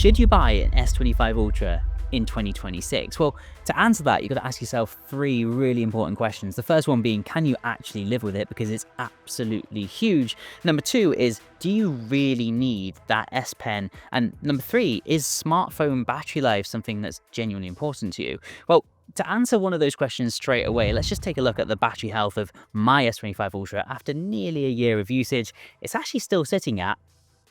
Should you buy an S25 Ultra in 2026? Well, to answer that, you've got to ask yourself three really important questions. The first one being, can you actually live with it? Because it's absolutely huge. Number two is, do you really need that S Pen? And number three, is smartphone battery life something that's genuinely important to you? Well, to answer one of those questions straight away, let's just take a look at the battery health of my S25 Ultra. After nearly a year of usage, it's actually still sitting at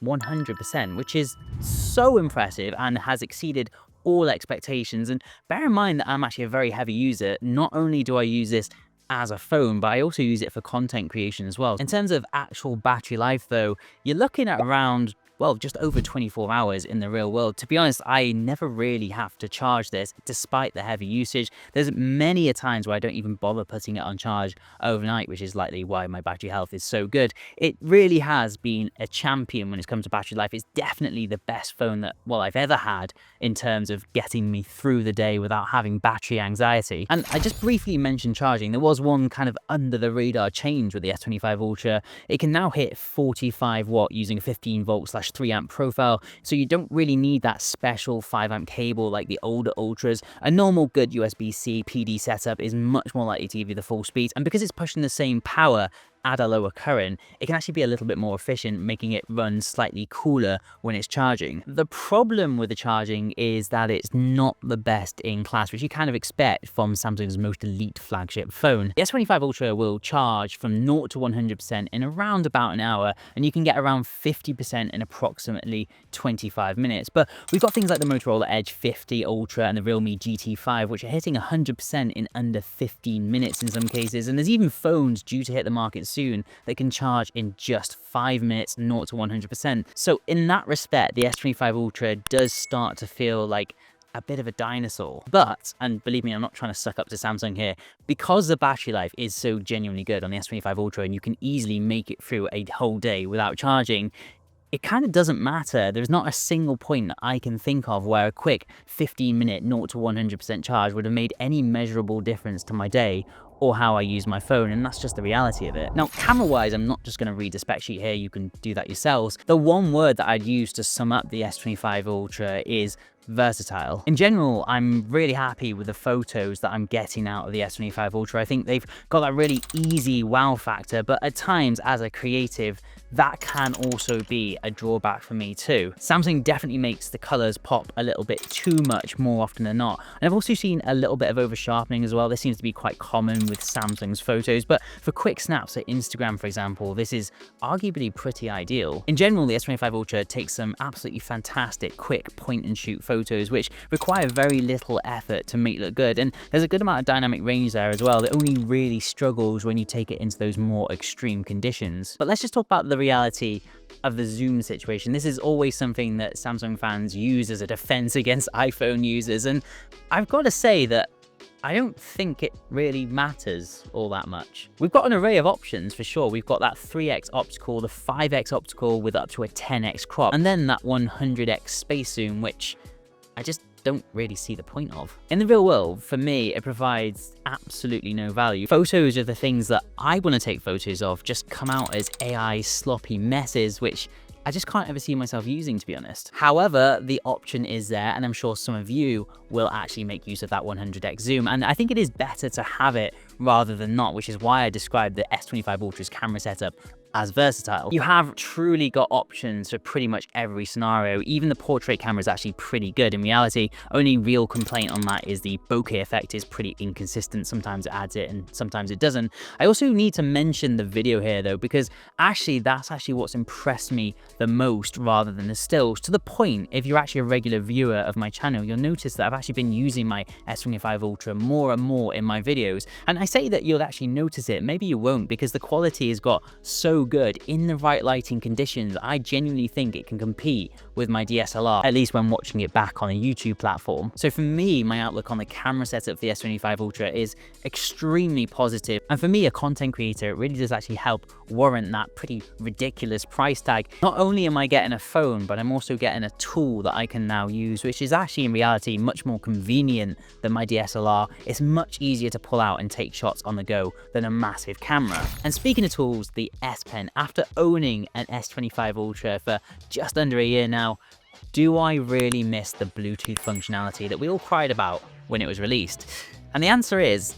100%, which is so impressive and has exceeded all expectations. And bear in mind that I'm actually a very heavy user. Not only do I use this as a phone, but I also use it for content creation as well. In terms of actual battery life though, you're looking at around, well, just over 24 hours in the real world. To be honest, I never really have to charge this despite the heavy usage. There's many a times where I don't even bother putting it on charge overnight, which is likely why my battery health is so good. It really has been a champion when it comes to battery life. It's definitely the best phone that, well, I've ever had in terms of getting me through the day without having battery anxiety. And I just briefly mentioned charging. There was one kind of under the radar change with the S25 Ultra. It can now hit 45 watt using a 15 volt/3 amp profile, so you don't really need that special 5 amp cable like the older Ultras. A normal good USB-C PD setup is much more likely to give you the full speed, and because it's pushing the same power at a lower current, it can actually be a little bit more efficient, making it run slightly cooler when it's charging. The problem with the charging is that it's not the best in class, which you kind of expect from Samsung's most elite flagship phone. The S25 Ultra will charge from 0 to 100% in around about an hour, and you can get around 50% in approximately 25 minutes. But we've got things like the Motorola Edge 50 Ultra and the Realme GT5, which are hitting 100% in under 15 minutes in some cases, and there's even phones due to hit the market soon that can charge in just 5 minutes, 0 to 100%. So in that respect, the S25 Ultra does start to feel like a bit of a dinosaur. But, and believe me, I'm not trying to suck up to Samsung here, because the battery life is so genuinely good on the S25 Ultra and you can easily make it through a whole day without charging, it kind of doesn't matter. There's not a single point that I can think of where a quick 15-minute 0 to 100% charge would have made any measurable difference to my day or how I use my phone, and that's just the reality of it. Now, camera-wise, I'm not just going to read the spec sheet here, you can do that yourselves. The one word that I'd use to sum up the S25 Ultra is versatile. In general, I'm really happy with the photos that I'm getting out of the S25 Ultra. I think they've got that really easy wow factor, but at times as a creative, that can also be a drawback for me too. Samsung definitely makes the colors pop a little bit too much more often than not. And I've also seen a little bit of over-sharpening as well. This seems to be quite common with Samsung's photos, but for quick snaps at Instagram, for example, this is arguably pretty ideal. In general, the S25 Ultra takes some absolutely fantastic quick point and shoot photos, which require very little effort to make look good. And there's a good amount of dynamic range there as well that only really struggles when you take it into those more extreme conditions. But let's just talk about the reality of the zoom situation. This is always something that Samsung fans use as a defense against iPhone users, and I've got to say that I don't think it really matters all that much. We've got an array of options for sure. We've got that 3x optical, the 5x optical with up to a 10x crop, and then that 100x space zoom, which I just don't really see the point of. In the real world, for me, it provides absolutely no value. Photos are the things that I want to take photos of just come out as AI sloppy messes, which I just can't ever see myself using, to be honest. However, the option is there, and I'm sure some of you will actually make use of that 100x zoom, and I think it is better to have it rather than not, which is why I described the S25 Ultra's camera setup as versatile. You have truly got options for pretty much every scenario. Even the portrait camera is actually pretty good. In reality, only real complaint on that is the bokeh effect is pretty inconsistent. Sometimes it adds it and sometimes it doesn't. I also need to mention the video here though, because actually that's actually what's impressed me the most rather than the stills. To the point, if you're actually a regular viewer of my channel, you'll notice that I've actually been using my S25 Ultra more and more in my videos. And I say that you'll actually notice it, maybe you won't, because the quality has got so good in the right lighting conditions. I genuinely think it can compete with my DSLR, at least when watching it back on a YouTube platform. So for me, my outlook on the camera setup for the S25 Ultra is extremely positive. And for me, a content creator, it really does actually help warrant that pretty ridiculous price tag. Not only am I getting a phone, but I'm also getting a tool that I can now use, which is actually in reality much more convenient than my DSLR. It's much easier to pull out and take shots on the go than a massive camera. And speaking of tools, the S Pen, after owning an S25 Ultra for just under a year now, do I really miss the Bluetooth functionality that we all cried about when it was released? And the answer is,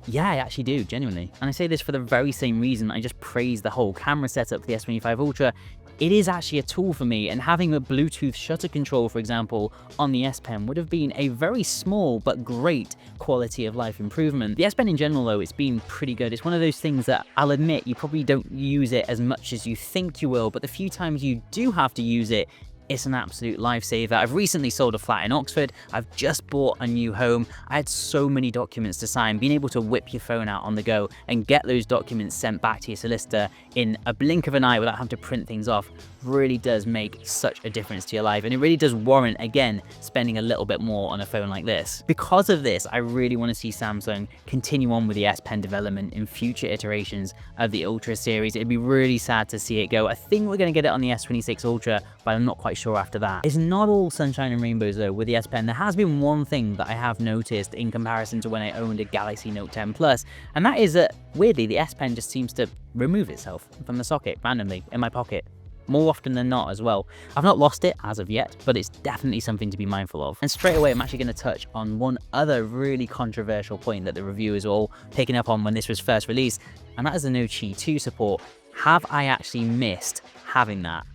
yeah, I actually do, genuinely. And I say this for the very same reason I just praised the whole camera setup for the S25 Ultra. It is actually a tool for me, and having a Bluetooth shutter control, for example, on the S Pen would have been a very small but great quality of life improvement. The S Pen in general, though, it's been pretty good. It's one of those things that I'll admit you probably don't use it as much as you think you will, but the few times you do have to use it, it's an absolute lifesaver. I've recently sold a flat in Oxford. I've just bought a new home. I had so many documents to sign. Being able to whip your phone out on the go and get those documents sent back to your solicitor in a blink of an eye without having to print things off really does make such a difference to your life. And it really does warrant, again, spending a little bit more on a phone like this. Because of this, I really want to see Samsung continue on with the S Pen development in future iterations of the Ultra series. It'd be really sad to see it go. I think we're going to get it on the S26 Ultra, but I'm not quite sure after that. It's not all sunshine and rainbows though with the S Pen. There has been one thing that I have noticed in comparison to when I owned a Galaxy Note 10 Plus, and that is that weirdly the S Pen just seems to remove itself from the socket randomly in my pocket. More often than not as well. I've not lost it as of yet, but it's definitely something to be mindful of. And straight away, I'm actually going to touch on one other really controversial point that the reviewers were all picking up on when this was first released, and that is the no Qi2 support. Have I actually missed having that?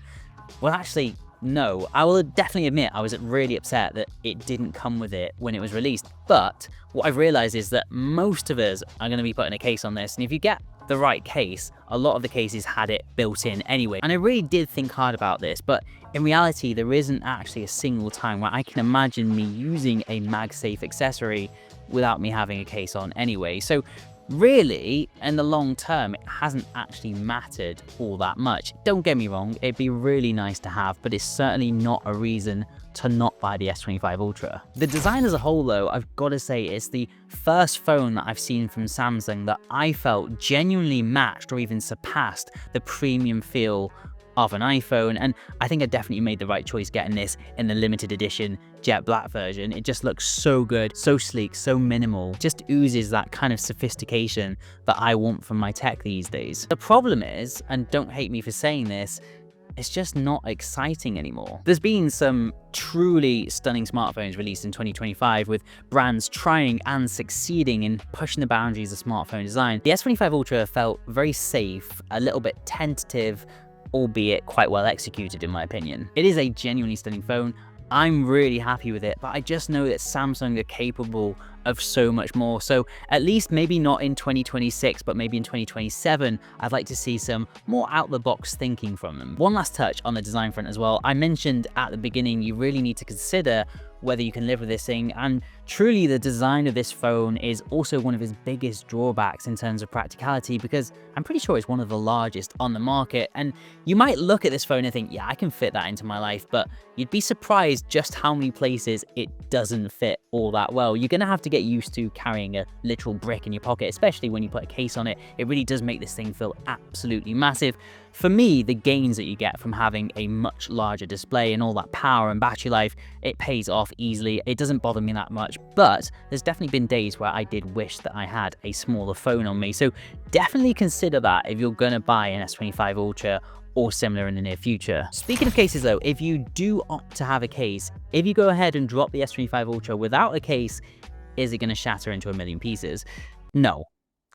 Well, actually, no. I will definitely admit I was really upset that it didn't come with it when it was released, but what I've realized is that most of us are going to be putting a case on this, and if you get the right case, a lot of the cases had it built in anyway. And I really did think hard about this, but in reality, there isn't actually a single time where I can imagine me using a MagSafe accessory without me having a case on anyway. So really, in the long term, it hasn't actually mattered all that much. Don't get me wrong, it'd be really nice to have, but it's certainly not a reason to not buy the S25 Ultra. The design as a whole though, I've got to say, it's the first phone that I've seen from Samsung that I felt genuinely matched or even surpassed the premium feel of an iPhone, and I think I definitely made the right choice getting this in the limited edition jet black version. It just looks so good, so sleek, so minimal, just oozes that kind of sophistication that I want from my tech these days. The problem is, and don't hate me for saying this, it's just not exciting anymore. There's been some truly stunning smartphones released in 2025 with brands trying and succeeding in pushing the boundaries of smartphone design. The S25 Ultra felt very safe, a little bit tentative, albeit quite well executed in my opinion. It is a genuinely stunning phone. I'm really happy with it, but I just know that Samsung are capable of so much more. So at least maybe not in 2026, but maybe in 2027, I'd like to see some more out-the-box thinking from them. One last touch on the design front as well. I mentioned at the beginning, you really need to consider whether you can live with this thing, and truly the design of this phone is also one of its biggest drawbacks in terms of practicality, because I'm pretty sure it's one of the largest on the market. And you might look at this phone and think, yeah, I can fit that into my life, but you'd be surprised just how many places it doesn't fit all that well. You're gonna have to get used to carrying a literal brick in your pocket, especially when you put a case on it. It really does make this thing feel absolutely massive. For me, the gains that you get from having a much larger display and all that power and battery life, it pays off easily. It doesn't bother me that much, but there's definitely been days where I did wish that I had a smaller phone on me. So definitely consider that if you're gonna buy an S25 Ultra or similar in the near future. Speaking of cases though, if you do opt to have a case, if you go ahead and drop the S25 Ultra without a case, is it gonna shatter into a million pieces? No.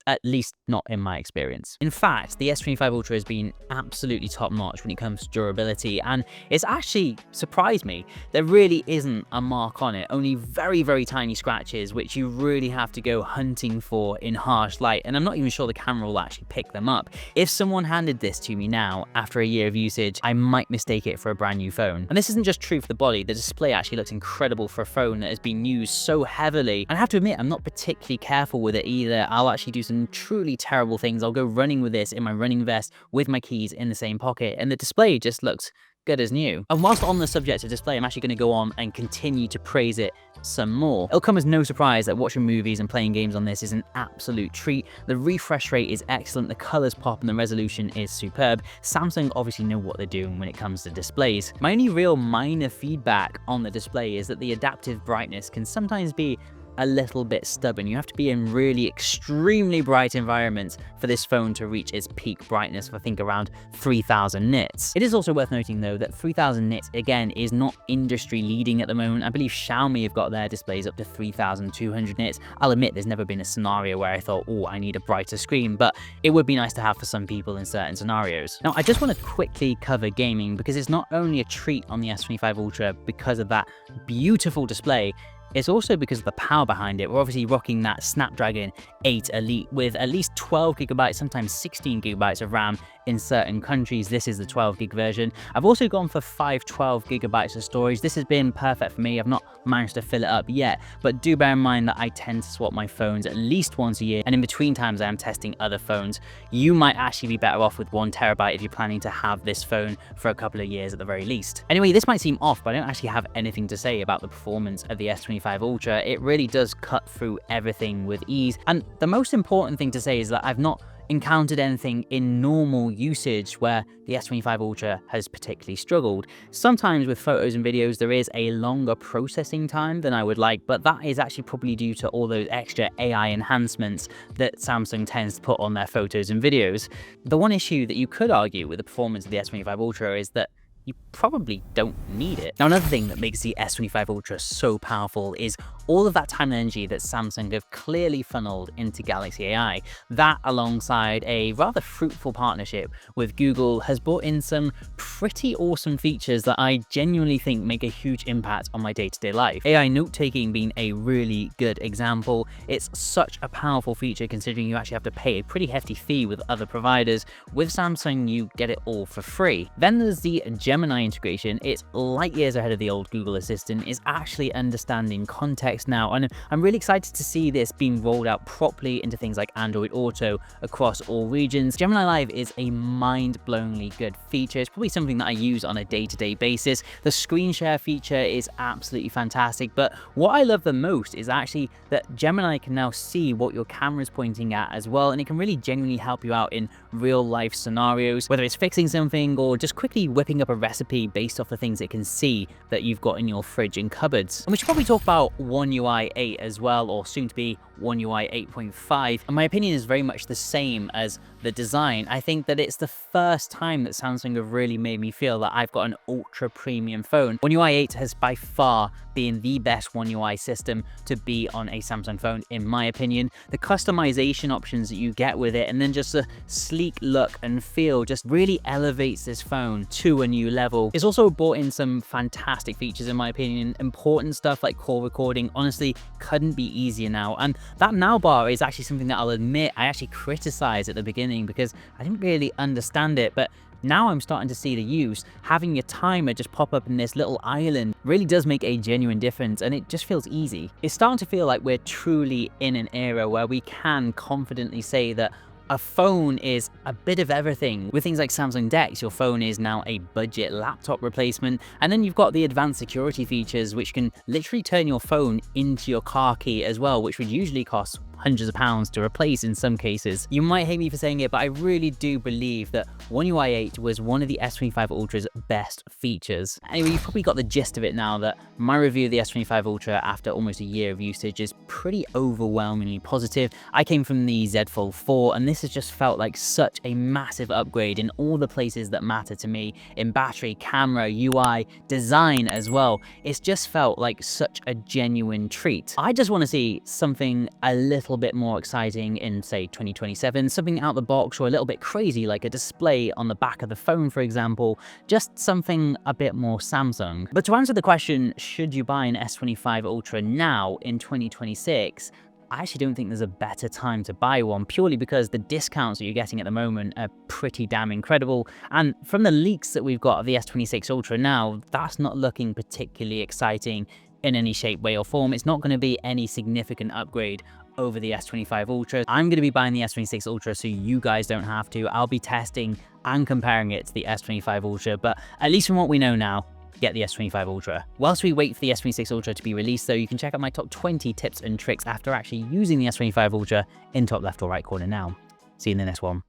At least not in my experience. In fact, the S25 Ultra has been absolutely top notch when it comes to durability, and it's actually surprised me. There really isn't a mark on it, only very, very tiny scratches, which you really have to go hunting for in harsh light, and I'm not even sure the camera will actually pick them up. If someone handed this to me now, after a year of usage, I might mistake it for a brand new phone. And this isn't just true for the body, the display actually looks incredible for a phone that has been used so heavily. And I have to admit, I'm not particularly careful with it either. I'll actually do some truly terrible things. I'll go running with this in my running vest with my keys in the same pocket, and the display just looks good as new. And whilst on the subject of display, I'm actually going to go on and continue to praise it some more. It'll come as no surprise that watching movies and playing games on this is an absolute treat. The refresh rate is excellent, the colors pop, and the resolution is superb. Samsung obviously know what they're doing when it comes to displays. My only real minor feedback on the display is that the adaptive brightness can sometimes be a little bit stubborn. You have to be in really extremely bright environments for this phone to reach its peak brightness of, I think, around 3000 nits. It is also worth noting though that 3000 nits again is not industry leading at the moment. I believe Xiaomi have got their displays up to 3200 nits. I'll admit there's never been a scenario where I thought, oh, I need a brighter screen, but it would be nice to have for some people in certain scenarios. Now, I just want to quickly cover gaming because it's not only a treat on the S25 Ultra because of that beautiful display, it's also because of the power behind it. We're obviously rocking that Snapdragon 8 Elite with at least 12 gigabytes, sometimes 16 gigabytes of RAM in certain countries. This is the 12 gig version. I've also gone for 512 gigabytes of storage. This has been perfect for me. I've not managed to fill it up yet, but do bear in mind that I tend to swap my phones at least once a year, and in between times I am testing other phones. You might actually be better off with 1 terabyte if you're planning to have this phone for a couple of years at the very least. Anyway, this might seem off, but I don't actually have anything to say about the performance of the S25 Ultra. It really does cut through everything with ease, and the most important thing to say is that I've not encountered anything in normal usage where the S25 Ultra has particularly struggled. Sometimes with photos and videos there is a longer processing time than I would like, but that is actually probably due to all those extra AI enhancements that Samsung tends to put on their photos and videos. The one issue that you could argue with the performance of the S25 Ultra is that you probably don't need it. Now, another thing that makes the S25 Ultra so powerful is all of that time and energy that Samsung have clearly funneled into Galaxy AI. That, alongside a rather fruitful partnership with Google, has brought in some pretty awesome features that I genuinely think make a huge impact on my day-to-day life. AI note-taking being a really good example. It's such a powerful feature considering you actually have to pay a pretty hefty fee with other providers. With Samsung, you get it all for free. Then there's the Gemini integration. It's light years ahead of the old Google Assistant. It's actually understanding context now, and I'm really excited to see this being rolled out properly into things like Android Auto across all regions. Gemini Live is a mind-blowingly good feature. It's probably something that I use on a day-to-day basis. The screen share feature is absolutely fantastic, but what I love the most is actually that Gemini can now see what your camera is pointing at as well, and it can really genuinely help you out in real-life scenarios, whether it's fixing something or just quickly whipping up a recipe based off the things it can see that you've got in your fridge and cupboards. And we should probably talk about One UI 8 as well, or soon to be One UI 8.5. And my opinion is very much the same as the design. I think that it's the first time that Samsung have really made me feel that I've got an ultra premium phone. One UI 8 has by far been the best One UI system to be on a Samsung phone, in my opinion. The customization options that you get with it, and then just the sleek look and feel, just really elevates this phone to a new level. It's also brought in some fantastic features, in my opinion. Important stuff like call recording honestly couldn't be easier now, and that now bar is actually something that I'll admit I actually criticized at the beginning because I didn't really understand it, but now I'm starting to see the use. Having your timer just pop up in this little island really does make a genuine difference, and it just feels easy. It's starting to feel like we're truly in an era where we can confidently say that a phone is a bit of everything. With things like Samsung DeX, your phone is now a budget laptop replacement, and then you've got the advanced security features which can literally turn your phone into your car key as well, which would usually cost hundreds of pounds to replace in some cases. You might hate me for saying it, but I really do believe that One UI 8 was one of the S25 Ultra's best features. Anyway, you've probably got the gist of it now that my review of the S25 Ultra after almost a year of usage is pretty overwhelmingly positive. I came from the Z Fold 4, and this has just felt like such a massive upgrade in all the places that matter to me, in battery, camera, UI, design as well. It's just felt like such a genuine treat. I just want to see something a little bit more exciting in, say, 2027, something out the box or a little bit crazy like a display on the back of the phone, for example, just something a bit more Samsung. But to answer the question, should you buy an S25 Ultra now in 2026? I actually don't think there's a better time to buy one, purely because the discounts that you're getting at the moment are pretty damn incredible. And from the leaks that we've got of the S26 Ultra now, that's not looking particularly exciting in any shape, way or form. It's not going to be any significant upgrade over the S25 Ultra. I'm going to be buying the S26 Ultra so you guys don't have to. I'll be testing and comparing it to the S25 Ultra, but at least from what we know now, get the S25 Ultra. Whilst we wait for the S26 Ultra to be released though, you can check out my top 20 tips and tricks after actually using the S25 Ultra in top left or right corner now. See you in the next one.